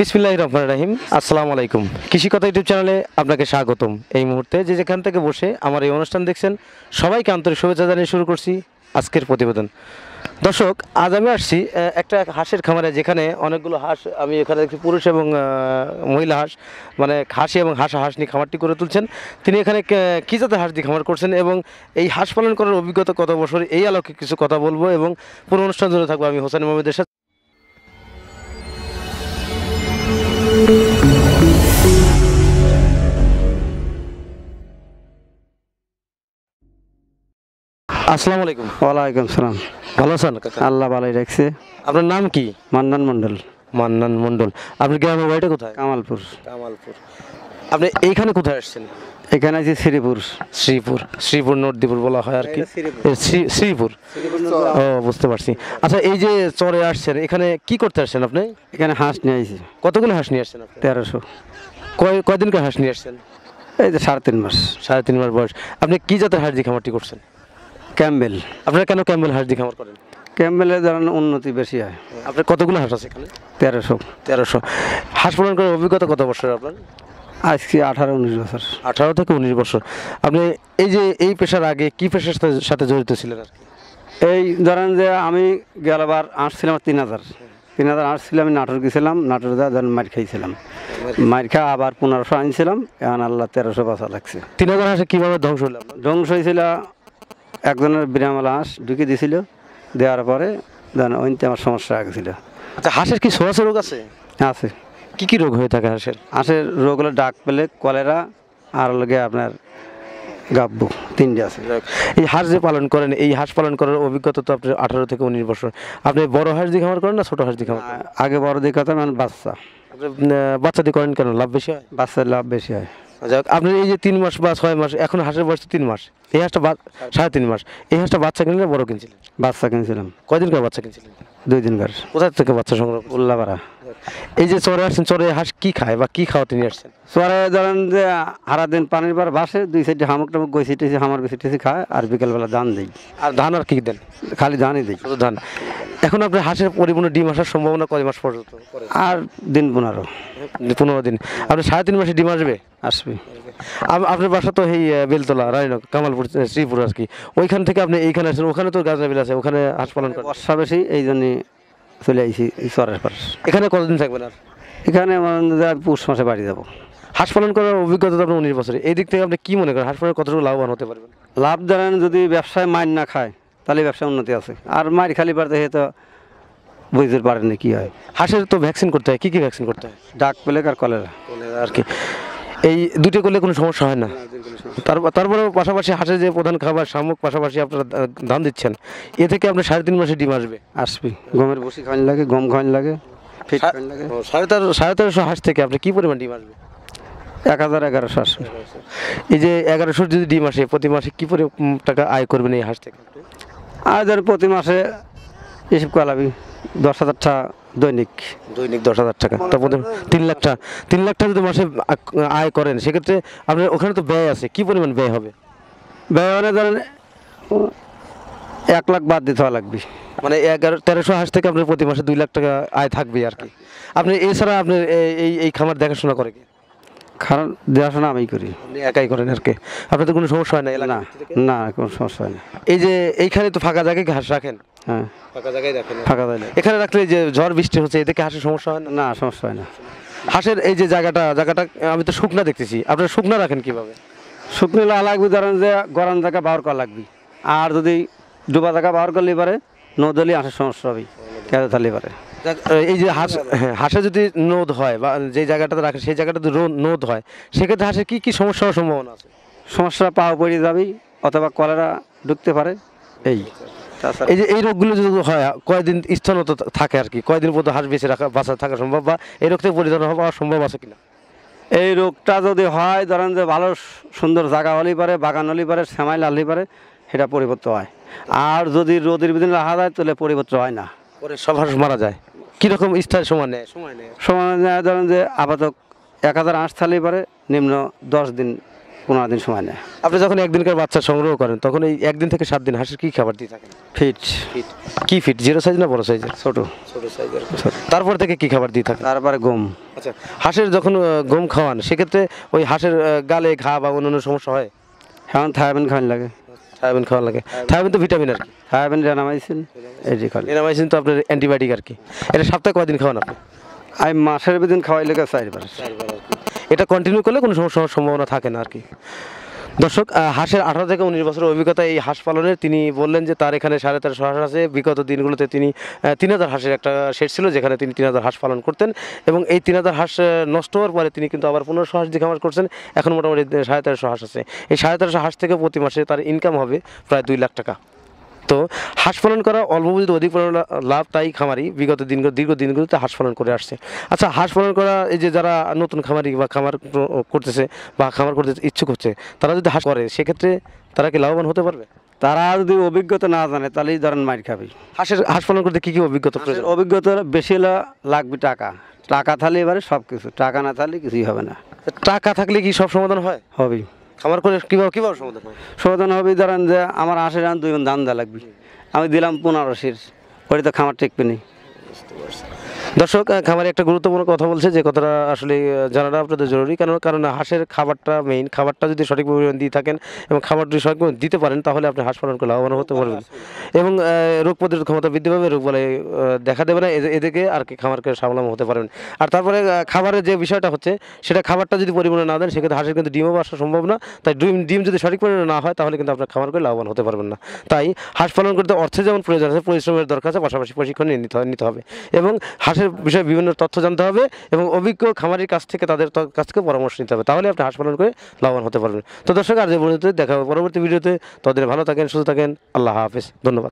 বিসমিল্লাহির রহমানির রহিম। আসসালামু আলাইকুম। কৃষি কথা ইউটিউব চ্যানেলে আপনাকে স্বাগতম। এই মুহূর্তে যে যেখান থেকে বসে আমার এই অনুষ্ঠান দেখছেন সবাইকে আন্তরিক শুভেচ্ছা জানিয়ে শুরু করছি আজকের প্রতিবেদন। দর্শক, আজ আমি আসছি একটা হাঁসের খামারে, যেখানে অনেকগুলো হাঁস আমি এখানে দেখছি, পুরুষ এবং মহিলা হাঁস, মানে খাসি এবং হাঁস নিয়ে খামারটি করে তুলছেন। তিনি এখানে কী জাতের হাঁস দিয়ে খামার করছেন এবং এই হাঁস পালন করার অভিজ্ঞতা কত বছর, এই আলোকে কিছু কথা বলবো এবং পুরো অনুষ্ঠান জুড়ে থাকবো আমি হোসেন মোহাম্মদের সাথে। আসসালামু আলাইকুম। ওয়ালাইকুম সালাম। ভালো আছেন কাকা? আল্লাহ ভালোই রাখছে। আপনার নাম কি? মান্নান মন্ডল। মান্নান মণ্ডল। আপনার গ্রামের বাড়িটা কোথায়? কামালপুর। কামালপুর। আপনি এইখানে কোথায় আসছেন? এখানে আছে শ্রীপুর। শ্রীপুর নর্দীপুর বলা হয় আর কি। শ্রীপুর। ও, বুঝতে পারছি। আচ্ছা, এই যে চরে আসছেন, এখানে কি করতে আসছেন আপনি? এখানে হাঁস নিয়ে আইছি কতগুলো হাঁস নিয়ে আসছেন আপনি? 1300। কয়দিনকার হাঁস নিয়ে আসছেন? এই যে 3.5 মাস। 3.5 মাস বয়স। আপনি কি জাতের হাঁস দিয়ে খামারটি করছেন? ক্যাম্বেল। আপনারা কেন ক্যাম্বেল হাঁস দিয়ে খামার করেন? ক্যাম্বেলের ধরেন উন্নতি বেশি হয়। আপনার কতগুলো হাঁস আছে এখানে? 1300। হাঁস পালন করার অভিজ্ঞতা কত বছর আপনার? আজকে 18-19 বছর। 18 থেকে 19 বছর। আপনি এই যে এই পেশার আগে কি পেশার সাথে জড়িত ছিলেন আর কি? এই ধরেন যে আমি গেলবার আসছিলাম 3000 আসছিলাম। আমি নাটোর গেছিলাম, নাটোর যা ধরেন মার খাইছিলাম। মার খা আবার 1500 আনছিলাম। এখন আল্লাহ 1300 বাঁচা লাগছে। 3000 হাঁসে কীভাবে ধ্বংস হলো আপনার? ধ্বংস হয়েছিল, একজনের বিরামালা হাঁস ঢুকে দিয়েছিল। দেওয়ার পরে ধরেন ওইতে আমার সমস্যা আগেছিল। আচ্ছা, হাঁসের কি ছোঁয়াচে রোগ আছে? আছে। কি রোগ হয়ে থাকে হাঁসের? হাঁসের রোগ হলো ডাক পেলে, কলেরা, আর লগে আপনার গাব্বু, 3টে আছে। এই হাঁস যে পালন করেন, এই হাঁস পালন করার অভিজ্ঞতা তো আপনার 18 থেকে 19 বছর। আপনি বড় হাঁস দিয়ে খামার করেন না ছোট হাঁস দিয়ে খামার করেন? আগে বড় দিকে কথা মানে বাচ্চা। আপনি বাচ্চা দিয়ে করেন কেন? লাভ বেশি হয়? বাচ্চার লাভ বেশি হয়। যাক, আপনার এই যে 3 মাস বা 6 মাস, এখন হাঁসের বয়স 3 মাস, এই হাঁসটা 3.5 মাস, এই হাঁসটা বাচ্চা কিনলে বড় কিনছিলেন? বাচ্চা কিনছিলাম। কয়দিনকার বাচ্চা কিনছিলেন? 2 দিনকার। কোথা থেকে বাচ্চা সংগ্রহ? উল্লাপাড়া। এই যে চরে আসছেন, চরে হাঁস কি খায় বা কি খাওয়াতে নিয়ে আসছেন? চরে ধরেন যে হারা দিন পানির পর ভাসে, 2 সাইডে হামুক টামুক গইছিটেছি, হামার গইছিটেছি খায়, আর বিকেলবেলা ধান দিই। আর ধান আর কি দেন? খালি ধানই দিই। শুধু ধান। এখন আপনার হাঁসের পরিপূর্ণ ডিম আসার সম্ভাবনা কয় মাস পর্যন্ত? আর দিন 15। 15 দিন। আপনার 3.5 মাসে ডিম আসবে? আসবে। আপনার বাসা তো এই বেলতলা, রানীনগর, কামালপুর, শ্রীপুর আর কি। ওইখান থেকে আপনি এইখানে আসছেন, ওখানে তো গাজনা বিল আছে, ওখানে হাঁস পালন করেন। বর্ষা বেশি, এই জন্যে চলে আইছি চরের পাশ। এখানে কতদিন থাকবেন আর? এখানে পৌষ মাসে বাড়ি যাব। হাঁস পালন করার অভিজ্ঞতা তো আপনার 19 বছরে। এই দিক থেকে আপনি কি মনে করেন হাঁস পালন কতটুকু লাভবান হতে পারবেন? লাভ ধরেন যদি ব্যবসায় মার না খায় তাহলে ব্যবসায় উন্নতি আছে। আর মার খালি পারতে সে তো বুঝতে পারেন না কী হয়। হাঁসের তো ভ্যাকসিন করতে হয়, কি ভ্যাকসিন করতে হয়? ডাক পেলে আর কলেরা আর কি। এই দুটো করলে কোনো সমস্যা হয় না? তারপরে পাশাপাশি হাঁসের যে প্রধান খাবার শামুক, পাশাপাশি আপনারা ধান দিচ্ছেন, এ থেকে আপনার 3.5 মাসে ডিম আসবে? আসবে। গমের বসি খাওয়ান লাগে, গম খাওয়ান লাগে, ফিট খাওয়ান লাগে। 1350 হাঁস থেকে আপনি কি পরিমাণ ডিম আসবে? 1000-1100 আসবে। এই যে 1100 যদি ডিম আসে, প্রতি মাসে কি টাকা আয় করবেন এই হাঁস থেকে? আর ধর প্রতি মাসে এসব কলাবি 10,000 টাকা দৈনিক। 10,000 টাকা। তারপর 3 লাখ টাকা। 3 লাখ টাকা যদি মাসে আয় করেন, সেক্ষেত্রে আপনার ওখানে তো ব্যয় আছে, কি পরিমাণ ব্যয় হবে? ব্যয় মানে ধরেন 1 লাখ বাদ দিতে লাগবে। মানে 1300 হাঁস থেকে আপনার প্রতি মাসে 2 লাখ টাকা আয় থাকবে আর কি। আপনি এছাড়া আপনার এই খামার দেখাশোনা করে কি? কারণ দেখাশোনা আমি করি। আপনি একাই করেন আর কি। আপনার তো কোনো সমস্যা হয় না? না না, কোনো সমস্যা হয় না। এই যে এইখানে তো ফাঁকা জায়গায় হাঁস রাখেন? হ্যাঁ, ফাঁকা জায়গায় রাখেন। ফাঁকা যায় না। এখানে রাখলে যে ঝড় বৃষ্টি হচ্ছে, এদিকে হাঁসের সমস্যা হয় না? না, সমস্যা হয় না। হাঁসের এই যে জায়গাটা আমি তো শুকনা দেখতেছি, আপনারা শুকনা রাখেন কিভাবে? শুকনো লাগবে ধরেন যে গরম জায়গা ব্যবহার করা লাগবে। আর যদি ডুবা জায়গা ব্যবহার করলে পারে নদলি হাঁসের সমস্যা হবে, কেঁদে থাকলে পারে। এই যে হাঁসে যদি নোদ হয় বা যে জায়গাটাতে রাখে সেই জায়গাটাতে নোদ হয়, সেক্ষেত্রে হাঁসের কি সমস্যা হওয়ার সম্ভাবনা আছে? সমস্যা পাওয়া পড়ে যাবে, অথবা কলেরা ঢুকতে পারে। এই এই যে এই রোগগুলো যদি হয়, কয়দিন স্থলত থাকে আর কি, কয়দিন পর্যন্ত হাঁস বেঁচে বাঁচা থাকা সম্ভব, বা এই রোগ থেকে পরিচালনা হওয়া সম্ভব আছে কিনা? এই রোগটা যদি হয় ধরেন যে ভালো সুন্দর জায়গা হলেই পারে, বাগান হলেই পারে, শ্যামাই লাললেই পারে, সেটা পরিবর্তন হয়। আর যদি রোদের ভিতরে রাখা যায় তাহলে পরিবর্তন হয় না, পরে সব হাঁস মারা যায়। কীরকম স্থায়ী সময় নেয়? সময় ধরেন যে আপাতত 1000 হাঁস থাকলেই পারে, নিম্ন 10 দিন 15 দিন সময় নেয়। আপনি যখন একদিনকার বাচ্চা সংগ্রহ করেন তখন এই 1 দিন থেকে 7 দিন হাঁসের কি খাবার দিয়ে থাকেন? ফিট কি ফিট, জিরো সাইজ না বড় সাইজের? ছোট। তারপর থেকে কি খাবার দিয়ে থাকেন? তারপরে গম। আচ্ছা, হাঁসের যখন গম খাওয়ান সেক্ষেত্রে ওই হাঁসের গালে ঘা বা অন্যান্য সমস্যা হয়? এখন থায়াবিন খাওয়ান লাগে। থায়াবিন খাওয়া লাগে। থায়াবিন তো ভিটামিন আর কি। থায়াবিন রেনামাইসিন এই যে খালি। এনামাইসিন তো আপনার অ্যান্টিবায়োটিক আর কি। এটা সপ্তাহে কয়দিন খাওয়ান আপনি? আমি মাসের দিন খাওয়াই লেগে 4 বার। এটা কন্টিনিউ করলে কোনো সমস্যা হওয়ার সম্ভাবনা থাকে না আর কি। দর্শক, হাঁসের 18 থেকে 19 বছরের অভিজ্ঞতা এই হাঁস পালনের। তিনি বললেন যে তার এখানে 1350 হাঁস আছে। বিগত দিনগুলোতে তিনি 3000 হাঁসের একটা শেড ছিল যেখানে তিনি 3000 হাঁস পালন করতেন, এবং এই 3000 হাঁস নষ্ট হওয়ার পরে তিনি কিন্তু আবার 1500 হাঁস দিয়ে খামার করছেন। এখন মোটামুটি 1350 হাঁস আছে। এই 1350 হাঁস থেকে প্রতি মাসে তার ইনকাম হবে প্রায় 2 লাখ টাকা। তো হাঁস পালন করা অল্প পুঁজিতে অধিক পরিমাণে লাভ, তাই খামারি বিগত দীর্ঘ দিনগুলোতে হাঁস পালন করে আসছে। আচ্ছা, হাঁস পালন করা এই যে যারা নতুন খামারি বা খামার করতেছে বা খামার করতে ইচ্ছুক হচ্ছে, তারা যদি হাঁস করে সেক্ষেত্রে তারা কি লাভবান হতে পারবে? তারা যদি অভিজ্ঞতা না জানে তাহলেই ধরেন মার খাবে। হাঁস পালন করতে কী কী অভিজ্ঞতা প্রয়োজন? অভিজ্ঞতা বেশি হলে লাগবে টাকা। টাকা থাকলে এবারে সব কিছু, টাকা না থাকলে কিছুই হবে না। টাকা থাকলে কি সব সমাধান হয়? হবে। খামার করে কীভাবে সমাধান হয়? সমাধান হবে ধরেন যে আমার 80 2 ধান দেওয়া লাগবে, আমি দিলাম 1500, ওই তো খামার টেকবে নি। দর্শক, খামারে একটা গুরুত্বপূর্ণ কথা বলছে, যে কথাটা আসলে জানাটা আপনাদের জরুরি। কারণ হাঁসের খাবারটা মেইন। খাবারটা যদি সঠিক পরিমাণ দিয়ে থাকেন এবং খাবার যদি সঠিক পরিমাণ দিতে পারেন তাহলে আপনি হাঁস পালন করে লাভবান হতে পারবেন, এবং রোগ প্রতিরোধ ক্ষমতা বৃদ্ধি পাবে, রোগ বলে দেখা দেবে না এদেরকে, আর কি খামারকে সামলানো হতে পারবেন। আর তারপরে খাবারের যে বিষয়টা হচ্ছে, সেটা খাবারটা যদি পরিমাণে না দেন সেক্ষেত্রে হাঁসের কিন্তু ডিমও আসা সম্ভব না। তাই ডিম যদি সঠিক পরিমাণে না হয় তাহলে কিন্তু আপনার খামার করে লাভবান হতে পারবেন না। তাই হাঁস পালন করতে অর্থের যেমন প্রয়োজন আছে, পরিশ্রমের দরকার আছে, পাশাপাশি প্রশিক্ষণ নিতে হবে, এবং হাঁসের বিষয়ে বিভিন্ন তথ্য জানতে হবে, এবং অভিজ্ঞ খামারির কাছ থেকে তাদের কাছ থেকে পরামর্শ নিতে হবে, তাহলে আপনি হাঁস পালন করে লাভবান হতে পারবেন। তো দর্শক, আর যে ভিডিওতে দেখা হবে পরবর্তী ভিডিওতে। ততদিন ভালো থাকেন, সুস্থ থাকেন। আল্লাহ হাফেজ, ধন্যবাদ।